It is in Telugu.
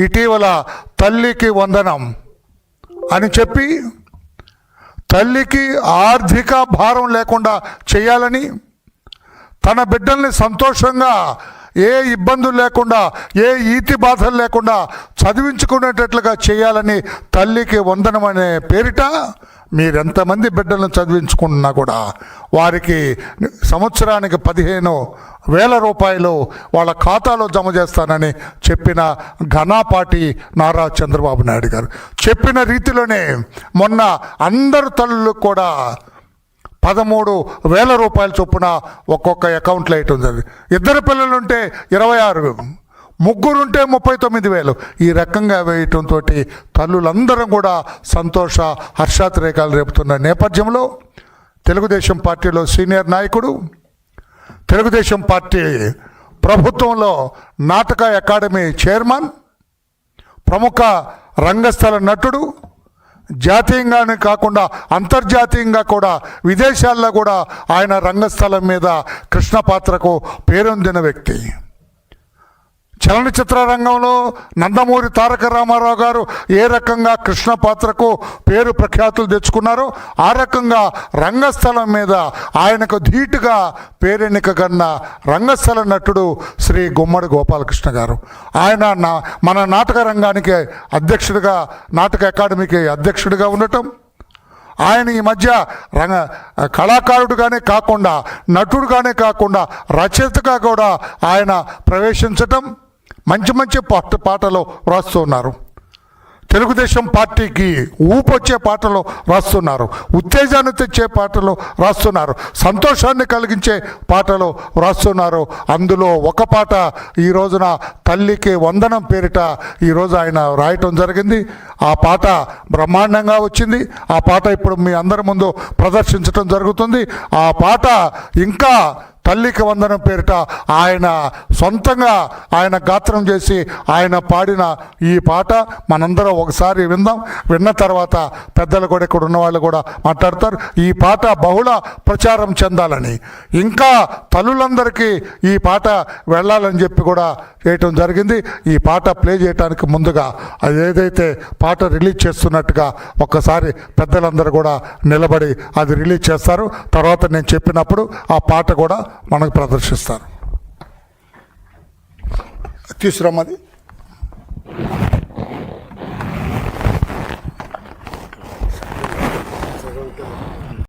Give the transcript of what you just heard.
ఇటీవల తల్లికి వందనం అని చెప్పి తల్లికి ఆర్థిక భారం లేకుండా చేయాలని, తన బిడ్డల్ని సంతోషంగా ఏ ఇబ్బందులు లేకుండా ఏ ఈతి బాధలు లేకుండా చదివించుకునేటట్లుగా చేయాలని తల్లికి వందనం అనే పేరిట మీరెంతమంది బిడ్డలను చదివించుకున్నా కూడా వారికి సంవత్సరానికి 15,000 రూపాయలు వాళ్ళ ఖాతాలో జమ చేస్తానని చెప్పిన ఘనాపాటి నారా చంద్రబాబు నాయుడు గారు చెప్పిన రీతిలోనే మొన్న అందరు తల్లులకు కూడా 13,000 రూపాయల చొప్పున ఒక్కొక్క అకౌంట్లో వేయటం జరిగింది. 2 పిల్లలుంటే 26, 3 ఉంటే 39,000 ఈ రకంగా వేయటంతో తల్లులందరం కూడా సంతోష హర్షాతిరేకాలు రేపుతున్న నేపథ్యంలో తెలుగుదేశం పార్టీలో సీనియర్ నాయకుడు, తెలుగుదేశం పార్టీ ప్రభుత్వంలో నాటక అకాడమీ చైర్మన్, ప్రముఖ రంగస్థల నటుడు, జాతీయంగానే కాకుండా అంతర్జాతీయంగా కూడా విదేశాల్లో కూడా ఆయన రంగస్థలం మీద కృష్ణ పాత్రకు పేరొందిన వ్యక్తి. చలనచిత్ర రంగంలో నందమూరి తారక రామారావు గారు ఏ రకంగా కృష్ణ పాత్రకు పేరు ప్రఖ్యాతులు తెచ్చుకున్నారో ఆ రకంగా రంగస్థలం మీద ఆయనకు ధీటుగా పేరెన్నిక కన్న రంగస్థల నటుడు శ్రీ గుమ్మడి గోపాలకృష్ణ గారు. ఆయన మన నాటక రంగానికి అధ్యక్షుడిగా, నాటక అకాడమీకి అధ్యక్షుడిగా ఉండటం, ఆయన ఈ మధ్య కళాకారుడుగానే కాకుండా నటుడుగానే కాకుండా రచయితగా కూడా ఆయన ప్రవేశించటం, మంచి మంచి పాటలు రాస్తున్నారు. తెలుగుదేశం పార్టీకి ఊపొచ్చే పాటలు రాస్తున్నారు, ఉత్తేజాన్ని తెచ్చే పాటలు రాస్తున్నారు, సంతోషాన్ని కలిగించే పాటలు రాస్తున్నారు. అందులో ఒక పాట ఈ రోజున తల్లికి వందనం పేరిట ఈరోజు ఆయన రాయటం జరిగింది. ఆ పాట బ్రహ్మాండంగా వచ్చింది. ఆ పాట ఇప్పుడు మీ అందరి ముందు ప్రదర్శించడం జరుగుతుంది. ఆ పాట ఇంకా తల్లికి వందనం పేరిట ఆయన సొంతంగా ఆయన గాత్రం చేసి ఆయన పాడిన ఈ పాట మనందరం ఒకసారి విందాం. విన్న తర్వాత పెద్దలు కూడా ఇక్కడ ఉన్న వాళ్ళు కూడా మాట్లాడతారు. ఈ పాట బహుళ ప్రచారం చెందాలని, ఇంకా తల్లులందరికీ ఈ పాట వెళ్ళాలని చెప్పి కూడా చేయటం జరిగింది. ఈ పాట ప్లే చేయడానికి ముందుగా అది ఏదైతే పాట రిలీజ్ చేస్తున్నట్టుగా ఒక్కసారి పెద్దలందరూ కూడా నిలబడి అది రిలీజ్ చేస్తారు. తర్వాత నేను చెప్పినప్పుడు ఆ పాట కూడా మనకు ప్రదర్శిస్తారు. తీసుకురమ్మది.